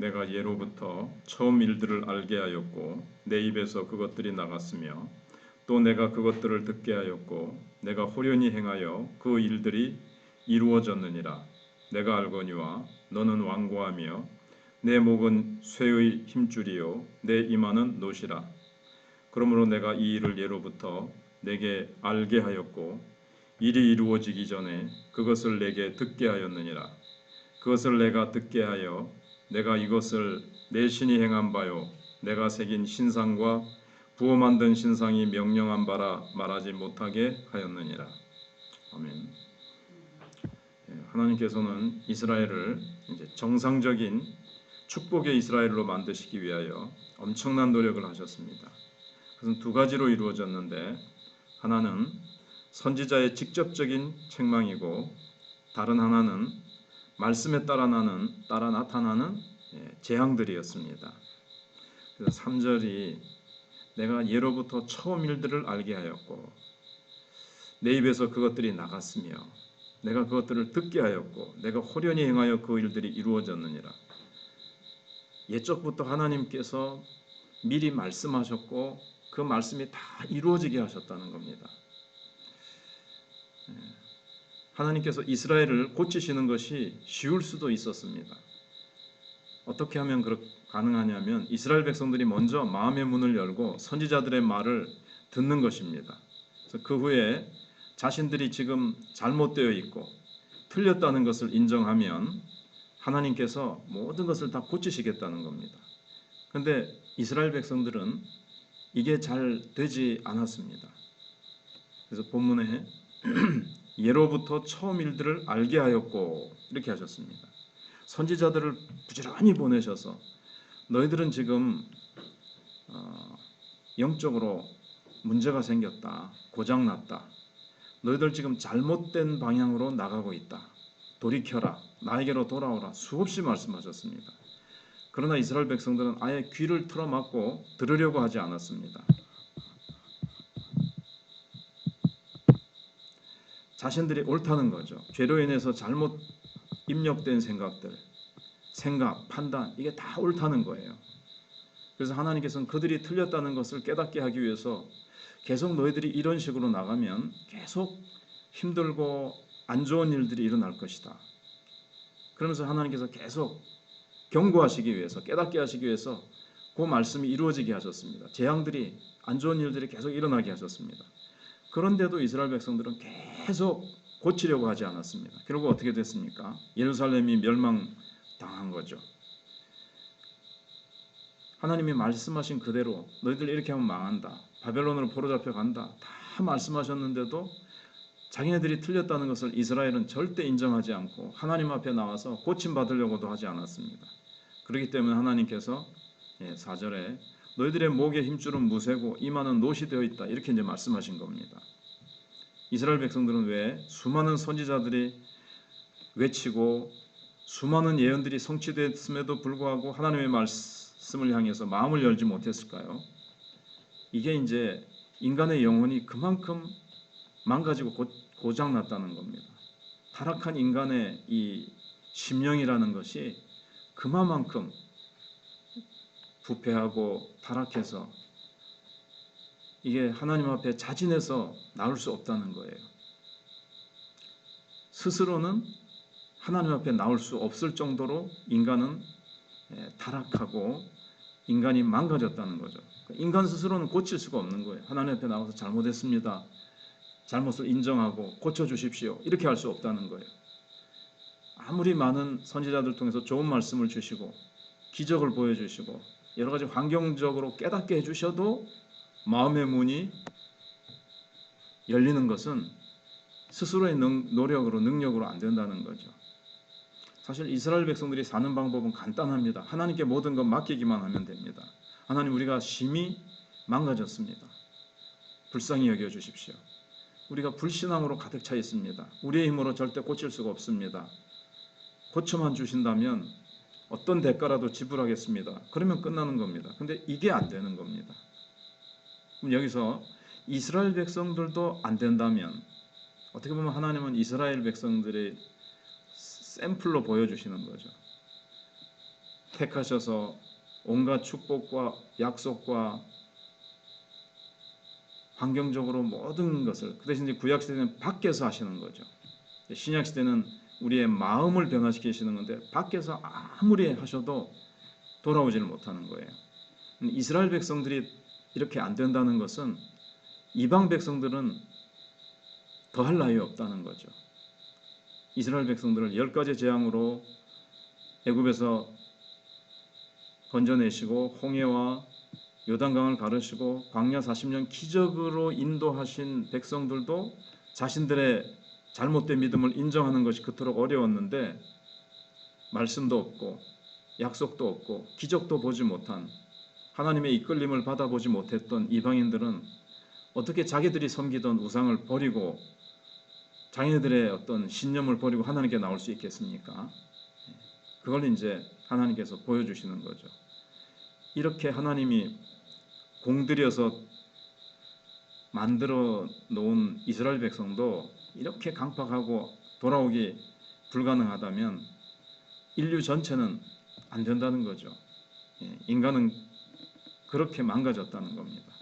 내가 예로부터 처음 일들을 알게 하였고 내 입에서 그것들이 나갔으며 또 내가 그것들을 듣게 하였고 내가 호련히 행하여 그 일들이 이루어졌느니라. 내가 알거니와 너는 완고하며 내 목은 쇠의 힘줄이요 내 이마는 노시라. 그러므로 내가 이 일을 예로부터 내게 알게 하였고 일이 이루어지기 전에 그것을 내게 듣게 하였느니라. 그것을 내가 듣게 하여 내가 이것을 내 신이 행한 바요 내가 새긴 신상과 부어 만든 신상이 명령한 바라 말하지 못하게 하였느니라. 아멘. 하나님께서는 이스라엘을 이제 정상적인 축복의 이스라엘로 만드시기 위하여 엄청난 노력을 하셨습니다. 그것은 두 가지로 이루어졌는데 하나는 선지자의 직접적인 책망이고 다른 하나는 말씀에 따라 나타나는 재앙들이었습니다. 그래서 3절이 내가 예로부터 처음 일들을 알게 하였고 내 입에서 그것들이 나갔으며 내가 그것들을 듣게 하였고 내가 호련히 행하여 그 일들이 이루어졌느니라. 옛적부터 하나님께서 미리 말씀하셨고 그 말씀이 다 이루어지게 하셨다는 겁니다. 하나님께서 이스라엘을 고치시는 것이 쉬울 수도 있었습니다. 어떻게 하면 가능하냐면 이스라엘 백성들이 먼저 마음의 문을 열고 선지자들의 말을 듣는 것입니다. 그래서 그 후에 자신들이 지금 잘못되어 있고 틀렸다는 것을 인정하면 하나님께서 모든 것을 다 고치시겠다는 겁니다. 그런데 이스라엘 백성들은 이게 잘 되지 않았습니다. 그래서 본문에 예로부터 처음 일들을 알게 하였고 이렇게 하셨습니다. 선지자들을 부지런히 보내셔서 너희들은 지금 영적으로 문제가 생겼다. 고장났다. 너희들 지금 잘못된 방향으로 나가고 있다. 돌이켜라. 나에게로 돌아오라. 수없이 말씀하셨습니다. 그러나 이스라엘 백성들은 아예 귀를 틀어막고 들으려고 하지 않았습니다. 자신들이 옳다는 거죠. 죄로 인해서 잘못 입력된 생각, 판단 이게 다 옳다는 거예요. 그래서 하나님께서는 그들이 틀렸다는 것을 깨닫게 하기 위해서 계속 너희들이 이런 식으로 나가면 계속 힘들고 안 좋은 일들이 일어날 것이다. 그러면서 하나님께서 계속 경고하시기 위해서 깨닫게 하시기 위해서 그 말씀이 이루어지게 하셨습니다. 재앙들이 안 좋은 일들이 계속 일어나게 하셨습니다. 그런데도 이스라엘 백성들은 계속 고치려고 하지 않았습니다. 결국 어떻게 됐습니까? 예루살렘이 멸망당한 거죠. 하나님이 말씀하신 그대로 너희들 이렇게 하면 망한다. 바벨론으로 포로잡혀 간다. 다 말씀하셨는데도 자기네들이 틀렸다는 것을 이스라엘은 절대 인정하지 않고 하나님 앞에 나와서 고침받으려고도 하지 않았습니다. 그렇기 때문에 하나님께서 4절에 너희들의 목의 힘줄은 무쇠고 이마는 노시 되어 있다. 이렇게 이제 말씀하신 겁니다. 이스라엘 백성들은 왜 수많은 선지자들이 외치고 수많은 예언들이 성취됐음에도 불구하고 하나님의 말씀을 향해서 마음을 열지 못했을까요? 이게 이제 인간의 영혼이 그만큼 망가지고 고장났다는 겁니다. 타락한 인간의 이 심령이라는 것이 그만큼 부패하고 타락해서 이게 하나님 앞에 자진해서 나올 수 없다는 거예요. 스스로는 하나님 앞에 나올 수 없을 정도로 인간은 타락하고 인간이 망가졌다는 거죠. 인간 스스로는 고칠 수가 없는 거예요. 하나님 앞에 나와서 잘못했습니다. 잘못을 인정하고 고쳐주십시오. 이렇게 할 수 없다는 거예요. 아무리 많은 선지자들 통해서 좋은 말씀을 주시고 기적을 보여주시고 여러 가지 환경적으로 깨닫게 해주셔도 마음의 문이 열리는 것은 스스로의 노력으로 능력으로 안 된다는 거죠. 사실 이스라엘 백성들이 사는 방법은 간단합니다. 하나님께 모든 것 맡기기만 하면 됩니다. 하나님 우리가 심히 망가졌습니다. 불쌍히 여겨주십시오. 우리가 불신앙으로 가득 차 있습니다. 우리의 힘으로 절대 고칠 수가 없습니다. 고쳐만 주신다면 어떤 대가라도 지불하겠습니다. 그러면 끝나는 겁니다. 근데 이게 안 되는 겁니다. 그럼 여기서 이스라엘 백성들도 안 된다면 어떻게 보면 하나님은 이스라엘 백성들의 샘플로 보여주시는 거죠. 택하셔서 온갖 축복과 약속과 환경적으로 모든 것을, 그 대신 구약 시대는 밖에서 하시는 거죠. 신약 시대는 우리의 마음을 변화시키시는 건데 밖에서 아무리 하셔도 돌아오지를 못하는 거예요. 이스라엘 백성들이 이렇게 안 된다는 것은 이방 백성들은 더할 나위 없다는 거죠. 이스라엘 백성들을 10가지 재앙으로 애굽에서 건져내시고 홍해와 요단강을 가르시고 광야 40년 기적으로 인도하신 백성들도 자신들의 잘못된 믿음을 인정하는 것이 그토록 어려웠는데 말씀도 없고 약속도 없고 기적도 보지 못한, 하나님의 이끌림을 받아보지 못했던 이방인들은 어떻게 자기들이 섬기던 우상을 버리고 자기네들의 어떤 신념을 버리고 하나님께 나올 수 있겠습니까? 그걸 이제 하나님께서 보여주시는 거죠. 이렇게 하나님이 공들여서 만들어 놓은 이스라엘 백성도 이렇게 강팍하고 돌아오기 불가능하다면 인류 전체는 안 된다는 거죠. 인간은 그렇게 망가졌다는 겁니다.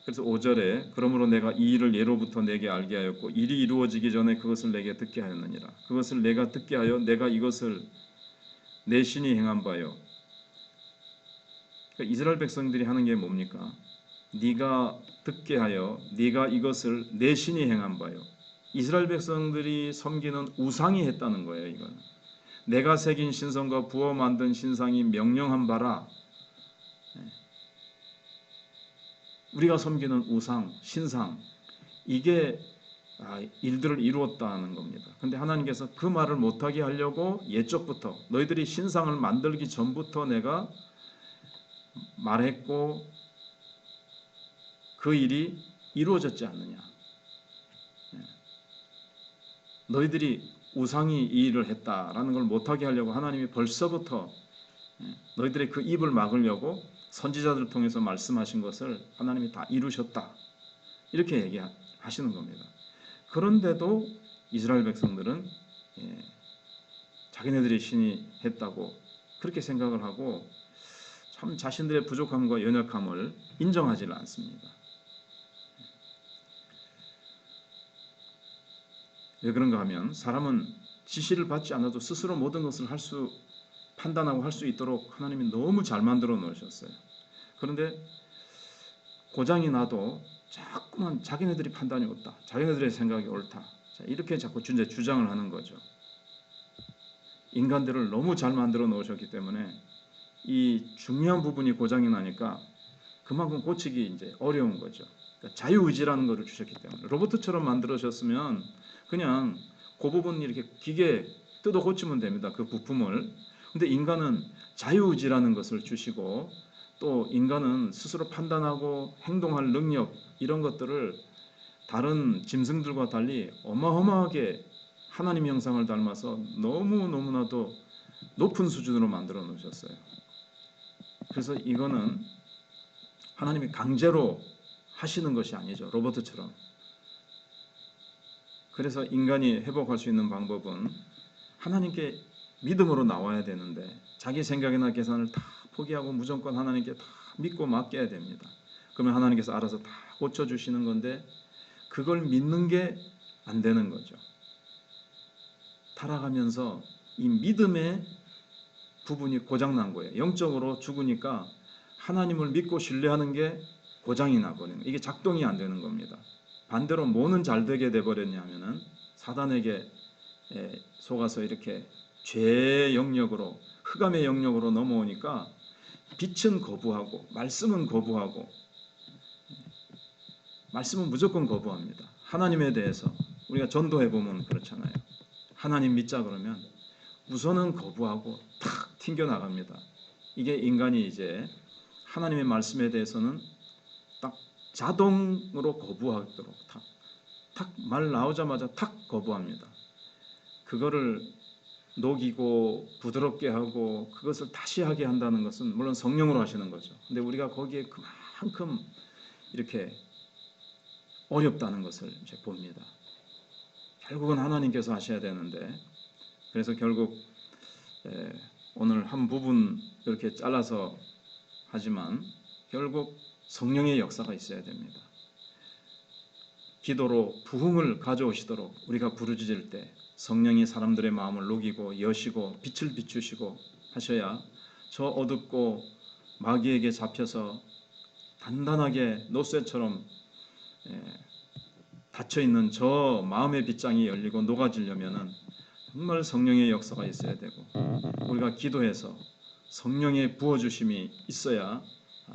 그래서 5절에 그러므로 내가 이 일을 예로부터 내게 알게 하였고 일이 이루어지기 전에 그것을 내게 듣게 하였느니라. 그것을 내가 듣게 하여 내가 이것을 내 신이 행한 바요. 그러니까 이스라엘 백성들이 하는 게 뭡니까? 네가 듣게 하여 네가 이것을 내 신이 행한 바요. 이스라엘 백성들이 섬기는 우상이 했다는 거예요. 이건 내가 새긴 신성과 부어 만든 신상이 명령한 바라. 우리가 섬기는 우상, 신상, 이게 일들을 이루었다는 겁니다. 근데 하나님께서 그 말을 못하게 하려고 예적부터 너희들이 신상을 만들기 전부터 내가 말했고 그 일이 이루어졌지 않느냐. 너희들이 우상이 이 일을 했다라는 걸 못하게 하려고 하나님이 벌써부터 너희들의 그 입을 막으려고 선지자들을 통해서 말씀하신 것을 하나님이 다 이루셨다. 이렇게 얘기하시는 겁니다. 그런데도 이스라엘 백성들은 자기네들이 신이 했다고 그렇게 생각을 하고 참 자신들의 부족함과 연약함을 인정하지는 않습니다. 왜 그런가 하면 사람은 지시를 받지 않아도 스스로 모든 것을 판단하고 할 수 있도록 하나님이 너무 잘 만들어 놓으셨어요. 그런데 고장이 나도 자꾸만 자기네들이 판단이 옳다, 자기네들의 생각이 옳다, 이렇게 자꾸 주장을 하는 거죠. 인간들을 너무 잘 만들어 놓으셨기 때문에 이 중요한 부분이 고장이 나니까 그만큼 고치기 이제 어려운 거죠. 그러니까 자유의지라는 것을 주셨기 때문에 로봇처럼 만들어졌으면 그냥 그 부분 이렇게 기계 뜯어 고치면 됩니다. 그 부품을. 근데 인간은 자유의지라는 것을 주시고 또 인간은 스스로 판단하고 행동할 능력 이런 것들을 다른 짐승들과 달리 어마어마하게 하나님 형상을 닮아서 너무나도 높은 수준으로 만들어 놓으셨어요. 그래서 이거는 하나님이 강제로 하시는 것이 아니죠. 로봇처럼. 그래서 인간이 회복할 수 있는 방법은 하나님께 믿음으로 나와야 되는데 자기 생각이나 계산을 다 포기하고 무조건 하나님께 다 믿고 맡겨야 됩니다. 그러면 하나님께서 알아서 다 고쳐주시는 건데 그걸 믿는 게 안 되는 거죠. 타락하면서 이 믿음의 부분이 고장난 거예요. 영적으로 죽으니까 하나님을 믿고 신뢰하는 게 고장이 나버리는 거예요. 이게 작동이 안 되는 겁니다. 반대로 뭐는 잘 되게 돼버렸냐면은 사단에게 속아서 이렇게 죄의 영역으로 흑암의 영역으로 넘어오니까 빛은 거부하고 말씀은 거부하고 말씀은 무조건 거부합니다. 하나님에 대해서 우리가 전도해 보면 그렇잖아요. 하나님 믿자 그러면 우선은 거부하고 탁 튕겨 나갑니다. 이게 인간이 이제 하나님의 말씀에 대해서는 딱 자동으로 거부하도록 탁 말 나오자마자 탁 거부합니다. 그거를 녹이고 부드럽게 하고 그것을 다시 하게 한다는 것은 물론 성령으로 하시는 거죠. 근데 우리가 거기에 그만큼 이렇게 어렵다는 것을 이제 봅니다. 결국은 하나님께서 하셔야 되는데 그래서 결국 오늘 한 부분 이렇게 잘라서 하지만 결국 성령의 역사가 있어야 됩니다. 기도로 부흥을 가져오시도록 우리가 부르짖을 때 성령이 사람들의 마음을 녹이고 여시고 빛을 비추시고 하셔야 저 어둡고 마귀에게 잡혀서 단단하게 노쇠처럼 닫혀있는 저 마음의 빗장이 열리고 녹아지려면은 정말 성령의 역사가 있어야 되고 우리가 기도해서 성령의 부어주심이 있어야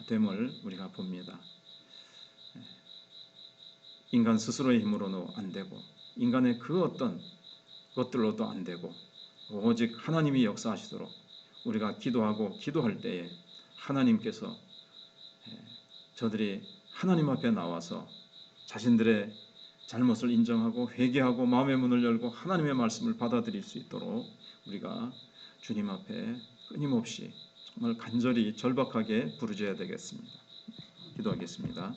됨을 우리가 봅니다. 인간 스스로의 힘으로는 안 되고 인간의 그 어떤 것들로도 안 되고 오직 하나님이 역사하시도록 우리가 기도하고 기도할 때에 하나님께서 저들이 하나님 앞에 나와서 자신들의 잘못을 인정하고 회개하고 마음의 문을 열고 하나님의 말씀을 받아들일 수 있도록 우리가 주님 앞에 끊임없이 정말 간절히 절박하게 부르짖어야 되겠습니다. 기도하겠습니다.